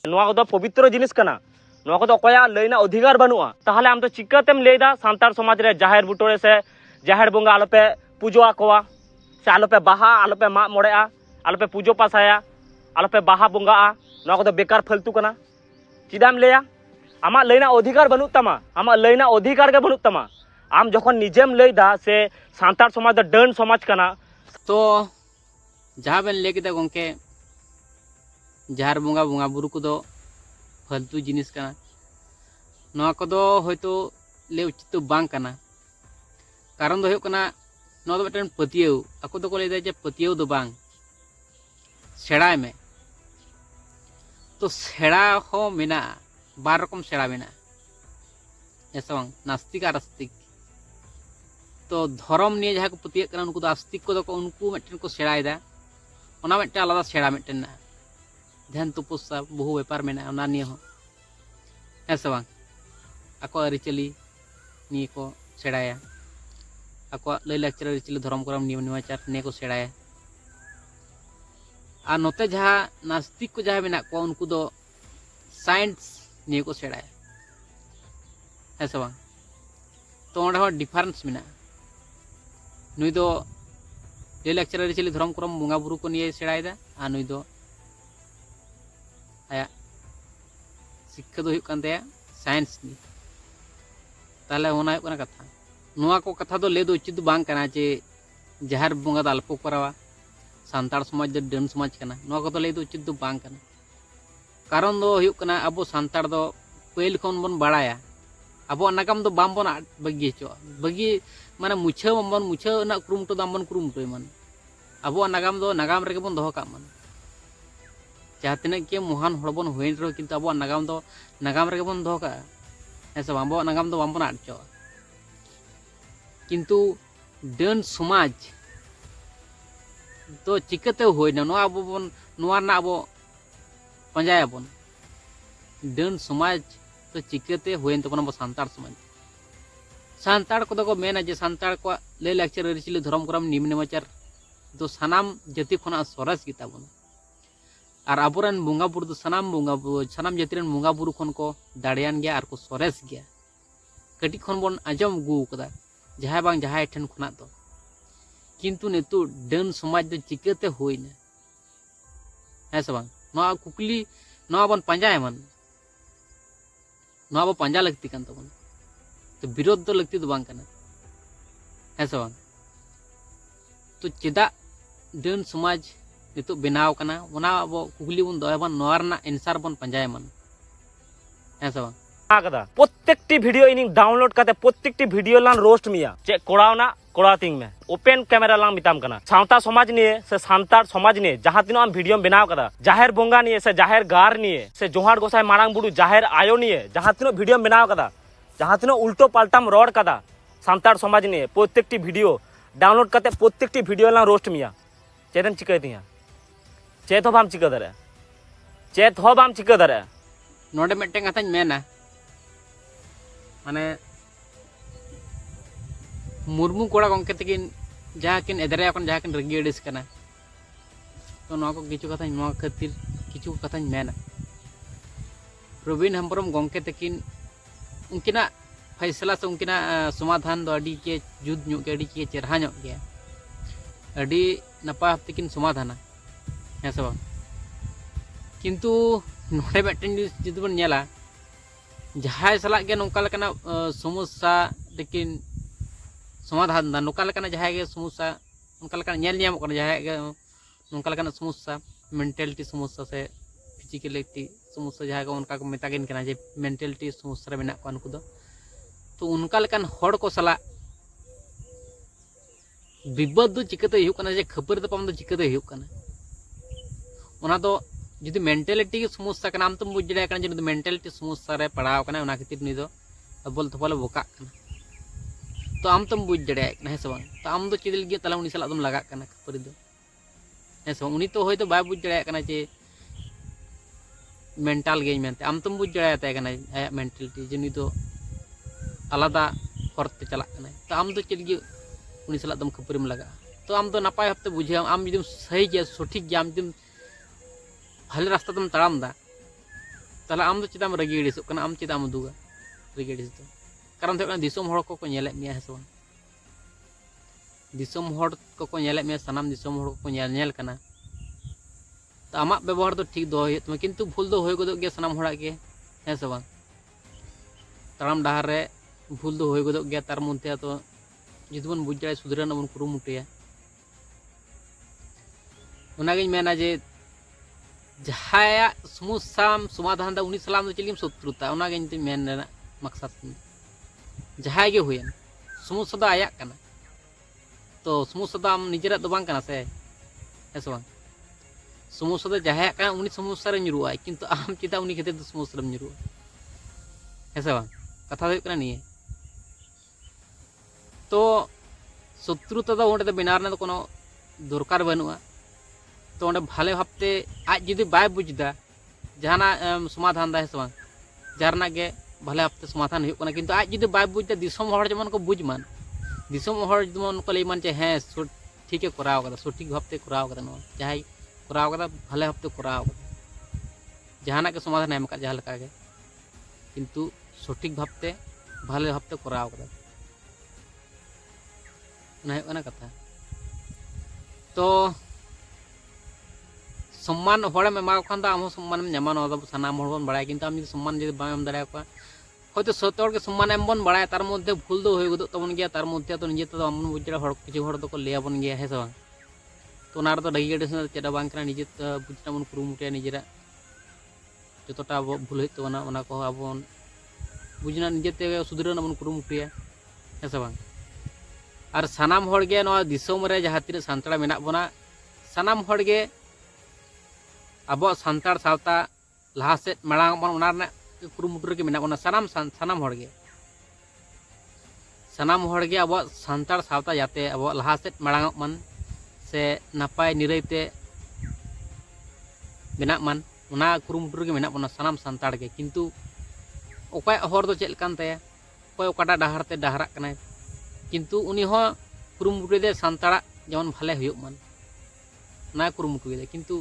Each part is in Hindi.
पवित्र जिनिस कना लैना अधिकार बनूआ ताहले आम तो चिकातेम लैदा सान्तार समाज रे जाहेर बुटोरे से जाहेर बोंगा आलोपे पूजो आकोवा से आलोपे बाहा आलोपे माग मोड़ेआ आलोपे पूजो पासाया आलोपे बाहा बोंगा बेकार फालतू कना चिदाम लैया आमा लैना अधिकार बनू तमा आमा लैना अधिकार के बनू तमा आम जखन निजेम लैदा से सान्तार समाज द डन समाज कना तो जहाँ बेन ले किदा गोंके जाहर बोंगा बोंगा बुरु को फालतू जिनिस कना नोआ को दो होयतो ले उचित तो बांग कना कारण दो कना नोआ दो मिटन पतियौ ako दो को लेदा जे पतियौ दो बांग सेड़ा में तो सेड़ा हो मेना बार रकम सेड़ा मेना ऐसा बांग नास्तिक और आस्तिक तो धर्म निये जहाँ को पतिय कना उनको दो आस्तिक को दो को उनको मिटन को सेड़ायदा ओना मिटन आलादा सेड़ा मिटन ना ध्यान तुपुसा बहु व्यापार में ना निये हो ऐसा बांग ako अरिचली निये को सेड़ाया ako लय लाक्चर अरिचली धर्म करम नियम निमाचार निये को सेड़ाया आ नोते जहाँ नास्तिक को जहाँ मेना को उनको दो साइंस निये को सेड़ाया ऐसा बांग तो ओंडे हो डिफरेंस मेना नुई दो लय लाक्चर अरिचली धर्म करम बोंगा बुरु को निये सेड़ायदा आ नुई दो आया शिक्षा दो हुयुक कान तया साइंस नि ताले होना हुयुक काना कथा नोआ को कथा दो ले दो उचित बांग काना जे जाहर बोंगा द अल्पो करावा सान्तार समाज द डन समाज काना नोआ को तो ले दो उचित दो बांग काना कारण दो हुयुक काना अबो सान्तार दो पहिल खन बन बाड़ाया अबो नागाम दो बाम बन बगी चो बगी माने मुछा बन मुछा ना कुरुमटो दाम बन कुरुमटो मान अबो नागाम दो नागाम रेगे बन दोहो का मान जहाँ तीन के महान हड़बन हुए रहो किंतु अब नागाम दो नागाम रेगे बन दोहो का ऐसा अब नागाम दो बामबन आड़चो किंतु डन समाज तो चिकाते होइना नोआ अब बन नोआ ना अब पंजायाबन डन समाज तो चिकाते होइन तबन अब सान्तार समाज सान्तार को दो मेना जे सान्तार को लय लाक्चर अरिचली धर्म करम नियम नेमाचार तो सानाम जाति खना सरस गिताबन और आबोरन बोंगा बुरु दो सानाम जातिरन बोंगा बुरु खन को दाड़ियान गया और को सरेस गया कटी खन बन आजम गु कदा जहां बांग जहां ठन खना तो किंतु नेतु डन समाज दो चिकाते होइना ऐसा बांग नोआ कुकली नोआ बन पंजाय मन नोआ बो पंजा लगती कान तबन तो विरोध दो लगती दो बांग कना ऐसा बांग तो चेदा डन समाज नितो बनाव कना ओना अब कुकली बन दोयबन नोरना आंसर बन पंजाय मन ऐसा बांग आकदा प्रत्येकटी वीडियो इनिंग डाउनलोड करते प्रत्येकटी वीडियो लान रोस्ट मिया चे कोड़ावना कोड़ातिंग में ओपन कैमरा लांग मिताम कना सावता समाज निये से सान्तार समाज निये जहां तिनो आम वीडियो बनाव कदा जाहेर बोंगा निये से जाहेर गार निये से जोहार गोसाई मारांग बुडू जाहेर आयो निये जहां तिनो वीडियो बनाव कदा जहां तिनो उल्टो पाल्टाम रोड कदा सान्तार समाज निये प्रत्येकटी वीडियो डाउनलोड करते प्रत्येकटी वीडियो लांग रोस्ट मिया चेदम चिकाय दिया चेत हो बाम चिका दारे चेत हो बाम चिका दारे नोडे मिटन कथाñ मेना माने मुर्मू कोड़ा गंके तकिन जहाँ किन एदरे अपन जहाँ किन रंगी एडिस कना तो नोआ को किछु कथाñ नोआ खातिर किछु कथाñ मेना प्रवीण हेम्ब्रम गंके तकिन उनकिना फैसला से उनकिना समाधान दो अडी के जुद ᱧᱚᱜ के अडी के चेरहा ᱧᱚᱜ गया अडी नपा तकिन समाधाना ऐसा बांग किंतु नोडे मिटन जुदी बन नेला जहां सलाह के नोका लकना समस्या लेकिन समाधान दा नोका लकना जहां के समस्या उनका लकना नेल ᱧᱟᱢᱚᱜ कना जहां के नोका लकना समस्या मेंटालिटी समस्या से फिजिकलिटी समस्या जहां के उनका को मेतागिन कना जे मेंटालिटी समस्या रे मेना को उनको दो तो उनका लकन हड़ को सला विपद दो चिकाते हुयुक कना जे खबर दो पाम दो चिकाते हुयुक कना ओना दो जुदी मेंटालिटी की समस्या कना आम तुम बुझ दाड़े कना जे मेंटालिटी समस्या रे पड़ाव कना ओना खातिर नी दो अबल थपल बोका कना तो आम तुम बुझ दाड़े कना है से बांग तो आम दो चिदिल गे तला उनी सला तुम लगा कना खपरी दो है से उनी तो होय तो बाय बुझ दाड़े कना जे मेंटल गेज मेनते आम तुम बुझ दाड़े ताय कना आया मेंटालिटी जे नी दो आलादा हरते चला कना तो आम दो चिदिल गे उनी सला तुम खपरीम लगा तो आम दो नापाय हफ्ते बुझे आम जुदी सही गया सठिक गया आम जुदी भले रास्ता तुम तड़ाम दा ताहले आम दो चेदाम रगी एड़िसोग कना आम चेदाम उदुगा रगी एड़िस दो कारण दो कना दिसोम हड़ को नेलेद मिया हेसे बांग दिसोम हड़ को नेलेद मिया सनाम दिसोम हड़ को नेल कना तो आमाक व्यवहार तो ठीक दो हुई तमे किंतु भूल दो होय गदोग गया सनाम हड़ाग गे हेसे बांग ताराम डाहार रे भूल दो होय गदोग गया तार मध्य तो जुदि बन बुझ दाड़े सुधराना बन कुरुमुटुया उनागिन मेना जे जहाया समस्या समाधान दा उनी सलाम दो चिलिम शत्रुता उनागिन ते मेन रेना मकसद जहाय गे हुयन समस्या दा आयाक कना तो समस्या दा आम निजेरा दो बांग कना से हेसे बांग समस्या दा जहाया कना उनी समस्या रे ᱧᱩᱨᱩᱜᱼᱟᱭ किंतु आम चिदा उनी खेते दो समस्या रे ᱧᱩᱨᱩᱜᱼᱟ हेसे बांग कथा हुयुग कना निये तो शत्रुता दा ओंडे दा बेनार ना कोनो दरकार बानुआ तो ओंडे भाले भाबते आज जुदि बाय बुझदा जहाना समाधान दा हेसे बांग जारना गे भाले भाबते समाधान हुयुग कना किंतु आज जुदि बाय बुझदा दिसोम हड़ जेमन को बुझमान दिसोम हड़ जेमन को लैमान जे हें ठीक है कराव कदा सठिक भाबते कराव कदा नो जहाय कराव कदा भाले भाबते कराव कदा जहाना के समाधान एम का जहा लका गे किंतु सठिक भाबते भाले भाबते कराव कदा ना हुयुग कना कथा तो सम्मान हड़ेम एमा खान दा आम सम्मान ᱧᱟᱢᱟ ᱱᱚᱣᱟ ᱫᱚ ᱥᱟᱱᱟᱢ ᱦᱚᱲ ᱵᱚᱱ ᱵᱟᱲᱟᱭᱟ ᱠᱤᱱᱛᱩ ᱟᱢ ᱡᱩᱫᱤ ᱥᱚᱢᱢᱟᱱ ᱡᱩᱫि ᱵᱟᱢ ᱮᱢ ᱫᱟᱲᱮ ᱟᱠᱚᱣᱟ হয়তো ᱥᱚᱛᱚ ᱦᱚᱲ ᱜᱮ ᱥᱚᱢᱢᱟᱱ ᱮᱢ ᱵᱚᱱ ᱵᱟᱲᱟᱭᱟ ᱛᱟᱨ ᱢᱚᱫᱽᱫᱷᱮ ᱵᱷᱩᱞ ᱫᱚ ᱦᱩᱭ ᱜᱚᱫᱚᱜ ᱛᱟᱵᱚᱱ ᱜᱮᱭᱟ ᱛᱟᱨ ᱢᱚᱫᱽᱫᱷᱮ ᱫᱚ ᱱᱤᱡᱮ ᱛᱮᱫᱚ ᱵᱟᱵᱚᱱ ᱵᱩᱡᱽ ᱫᱟᱲᱮᱭᱟᱜᱼᱟ ᱦᱚᱲ ᱠᱤᱪᱷᱩ ᱦᱚᱲ ᱫᱚᱠᱚ ᱞᱟᱹᱭ ᱟᱵᱚᱱ ᱜᱮᱭᱟ ᱦᱮᱸ ᱥᱮ ᱵᱟᱝ तो ᱚᱱᱟ ᱨᱮᱫᱚ ᱰᱟᱹᱜᱤ ᱜᱟᱹᱰᱤ ᱥᱮ ᱪᱮᱫ ᱵᱟᱝ ᱠᱟᱱᱟ ᱱᱤᱡᱮ ᱵᱩᱡᱽ ᱨᱮᱱᱟᱜ ᱵᱚᱱ ᱠᱩᱨᱩᱢᱩᱴᱩᱭᱟ ᱱᱤᱡᱮᱨᱟᱜ ᱡᱚᱛᱚᱴᱟ ᱟᱵᱚ ᱵᱷᱩᱞ ᱦᱩᱭᱩᱜ ᱛᱟᱵᱚᱱᱟ ᱚᱱᱟ ᱠᱚ ᱟᱵᱚ ᱵᱩᱡᱽ ᱨᱮᱱᱟᱜ ᱱᱤᱡᱮ ᱛᱮ ᱥᱩᱫᱷᱨᱟᱹᱣ ᱨᱮᱱᱟᱜ ᱵᱚᱱ ᱠᱩᱨᱩᱢᱩᱴᱩᱭᱟ ᱦᱮᱸ ᱥᱮ ᱵᱟᱝ ᱟᱨ ᱥᱟᱱᱟᱢ ᱦᱚᱲ ᱜᱮ ᱱᱚᱣᱟ ᱫᱤᱥᱚᱢ ᱨᱮ ᱡᱟᱦᱟᱸ ᱛᱤᱱᱟᱹᱜ ᱥᱟᱱᱛᱟᱲ ᱢᱮᱱᱟᱜ ᱵᱚᱱᱟ ᱥᱟᱱᱟम ᱦᱚᱲ ᱜᱮ ᱟᱵᱚ ᱥᱟᱱᱛᱟᱲ ᱥᱟᱶᱛᱟ ᱞᱟᱦᱟ ᱥᱮᱫ ᱢᱟᱲᱟᱝ ᱵᱚᱱ ᱚᱱᱟ ᱨᱮᱱᱟᱜ कुरुमुटु ᱨᱮᱜᱮ ᱢᱮᱱᱟᱜ ᱵᱚᱱᱟ ᱥᱟᱱᱟᱢ ᱦᱚᱲ ᱜᱮ ᱟᱵᱚ ᱥᱟᱱᱛᱟᱲ ᱥᱟᱶᱛᱟ ᱡᱟᱛᱮ ᱟᱵᱚ ᱞᱟᱦᱟ ᱥᱮᱫ ᱢᱟᱲᱟᱝᱚᱜ मान से नापाय निराय ते बेनाग मान ओना कुरुमुटु रगे मेनाग बोना सानाम सान्ताड़ गे किंतु ओकाय हर दो चेद कान ताया ओकाय ओकाटा डाहार ते डाहाराग कनाय किंतु उनी हो कुरुमुटु दे सान्ताड़ा जेमन भाले हुयुग मान ना कुरुमुटु दे किंतु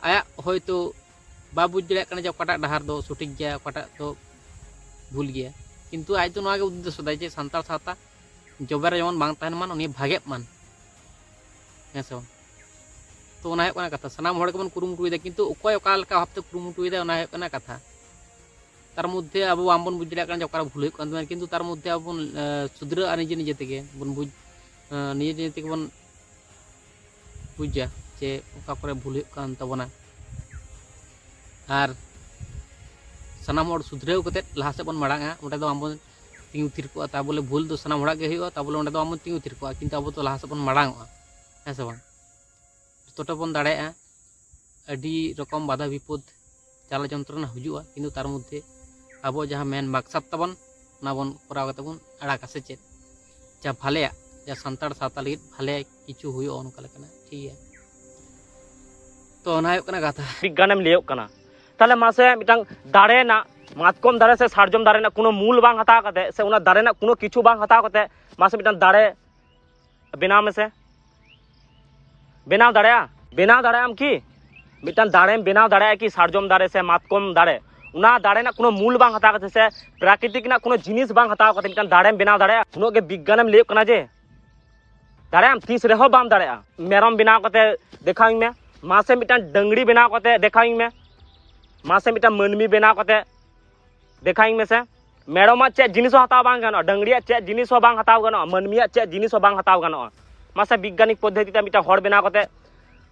आया होयतो बा बुझ दाड़ेयाग कना जे ओकाटा डाहार दो सठिक गया ओकाटा दो भूल गया किंतु आज तो नोआ गे उद्देश्य दाय जे सान्ताड़ सावता जबेरे जेमन बांग ताहेन मान उनी भागेग मान हें से तो ओना हुयुग कना कथा सानाम हड़ गेबन कुरुमुटुयदा किंतु ओकय ओका लेका भाबते कुरुमुटुयदा ओना हुयुग कना कथा तार मध्य आबो बांबन बुझ दाड़ेयाग कना जे ओकारे भूल हुयुग कान ताबोना किंतु तार मध्य आबो बन सुधराआ निजे निजे तेगे बन बुझ निजे निजे तेगे बन बुझा जे ओका करे भूल हुयुग कान ताबोना आर सानाम हड़ सुधराव कते लाहा सेद बन माड़ांगा ओंडे दो आमबन तिंगु थिर कोआ ता बोले भूल दो सानाम हड़ाग गे हुयुगा ता बोले ओंडे दो आमबन तिंगु थिर कोआ किंतु आबो तो लाहा सेद बन माड़ांगोआ हें से बांग जतटा बन दाड़ेयागा अडी रकम बाधा विपद चाला जंत्रणा हुजुआ किंतु तार मध्य आबो जहां मेन मकसद ताबन ना बन कराव कते बन आड़ागा से चेद जा भालेया जा सान्ताड़ सावता लगिद भाले किछु हुयुआ ओनका लेकाना ठीक गया तो ओना हुयुग कना कथा विज्ञानेम लैयोग कना ताहले मासे मिटांग दाड़े ना मातकम दाड़े से सारजम दाड़े ना कोनो मूल बांग हताव कते से ओना दाड़े ना कोनो किछु बांग हताव कते मासे मिटांग दाड़े बेनाव मेसे बेनाव दाड़ेयाम कि मिटांग दाड़ेम बेनाव दाड़ेया कि सारजम दाड़े से मातकम दाड़े उना दाड़े ना कोनो मूल बांग हताव कते से प्राकृतिक ना कोनो जिनिस बांग हताव कते मिटांग दाड़ेम बेनाव दाड़ेया उनो गे विज्ञानेम लैयोग कना जे दाड़ेयाम तीस रेहो बाम दाड़ेया मेरम बेनाव कते देखाविं मे मासे मिटांग डंगड़ी बेनाव कते देखाविं मे मासे मिटांग मानमी बेनाव कते देखाविं मे से मेरम चेद जिनिस हताव बांग गानोआ डंगड़िया चेद जिनिस बांग हताव गानोआ मानमिया चेद जिनिस बांग हताव गानोआ मासे वैज्ञानिक पद्धति ते मिटांग हड़ बेनाव कते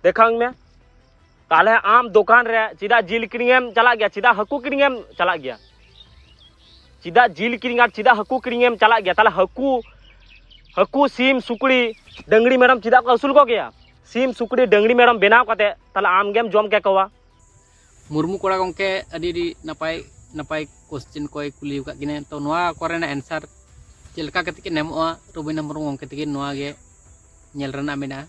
देखाविं मे ताहले आम दुकान रे चिदा जिल किरिंगेम चला गया चिदा हाकू किरिंगेम चला गया चिदा जिल किरिंग आर चिदा हाकू किरिंगेम चला गया ताहले हाकू सीम सुकड़ी डंगड़ी मेरम चिदा को असुल को गया सीम सुकड़ी डंगड़ी मेरम बेनाव कते ताहले आमगेम जम के कवा मुर्मू कोड़ा गंके अडी नापाय नापाय क्वेश्चन कोय कुली का गिने तो नोआ कोरेना आंसर चेलका कते के नेमोआ रबिना मुर्मू गंके तेगे नोआ गे नेल रना मेना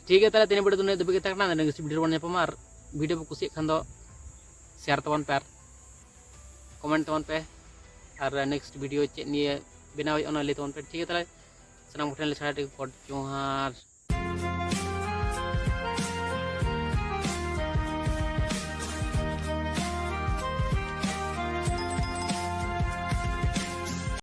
ठीक है ताहले तीन वीडियो दुने दबे के तकना नेक्स्ट वीडियो बन नेपमा आर वीडियो पे कुसी खान दो शेयर तबन पे आर कमेंट तबन पे आर नेक्स्ट वीडियो चेक निये बेनाव ओना ले तबन पे ठीक है ताहले सनाम ठेन ले छाड़ा गॉड जोहार।